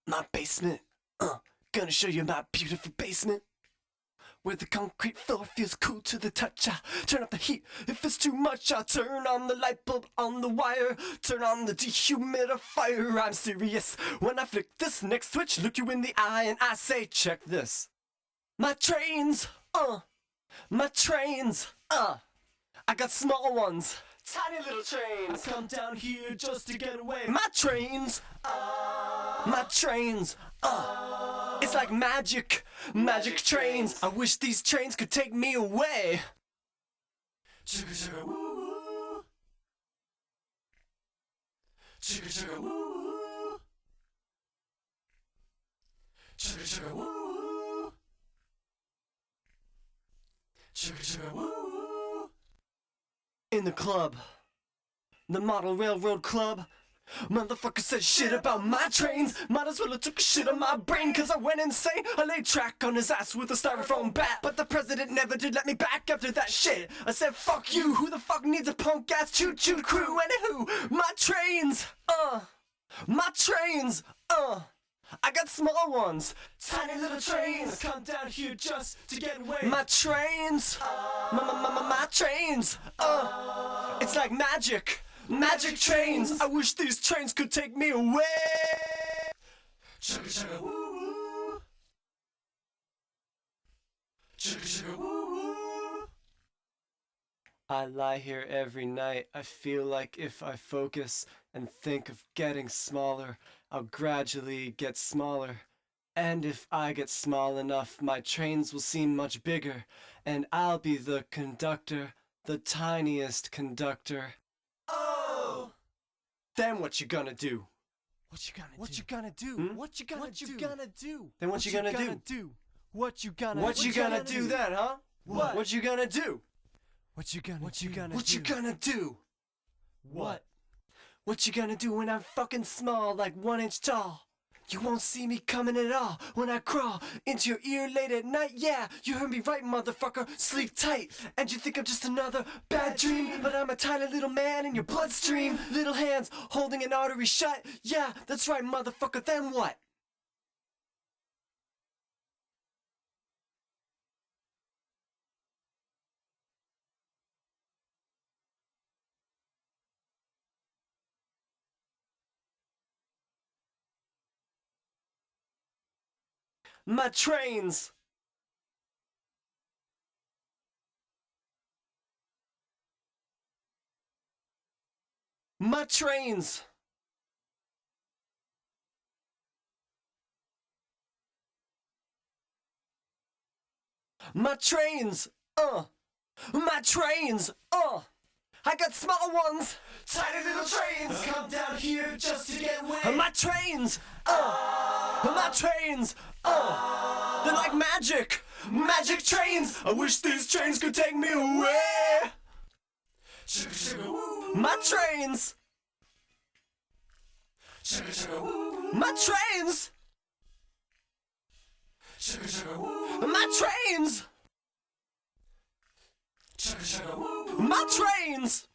My basement, gonna show you my beautiful basement. Where the concrete floor feels cool to the touch. I turn up the heat if it's too much. I turn on the light bulb on the wire. Turn on the dehumidifier. I'm serious when I flick this next switch. Look you in the eye and I say, check this. My trains, my trains, I got small ones, tiny little trains. I come down here just to get away. My trains, it's like magic, magic trains. I wish these trains could take me away. Chugga chugga woo, chugga chugga woo, chugga chugga woo, chugga chugga woo. In the club, the Model Railroad Club, motherfucker said shit about my trains. Might as well have took a shit on my brain, cause I went insane. I laid track on his ass with a styrofoam bat, but the president never did let me back after that shit. I said fuck you, who the fuck needs a punk ass choo-choo crew? Anywho, my trains, my trains, I got small ones, tiny little trains. I come down here just to get away. My trains, my trains, it's like magic, magic trains. I wish these trains could take me away. Chugga chugga woo, chugga chugga woo. I lie here every night. I feel like if I focus and think of getting smaller, I'll gradually get smaller. And if I get small enough, my trains will seem much bigger, and I'll be the conductor, the tiniest conductor. Oh! Then what you gonna do? What you gonna do? What you gonna do? What you gonna What do? you gonna do? Then What you gonna do? What you gonna What you gonna do then, huh? What? What you gonna do? What you gonna What you do? gonna What you gonna do? What? What you gonna do when I'm fucking small, like 1 inch tall? You won't see me coming at all when I crawl into your ear late at night. Yeah, you heard me right, motherfucker. Sleep tight. And you think I'm just another bad dream, but I'm a tiny little man in your bloodstream. Little hands holding an artery shut. Yeah, that's right, motherfucker. Then what? My trains. My trains. My trains. My trains. I got small ones, tiny little trains. Come down here just to get away. My trains. My trains. They're like magic, magic trains. I wish these trains could take me away. Chugga chugga woo. My trains. Chugga chugga woo. My trains. Chugga chugga woo. My trains. Chugga chugga woo. My trains.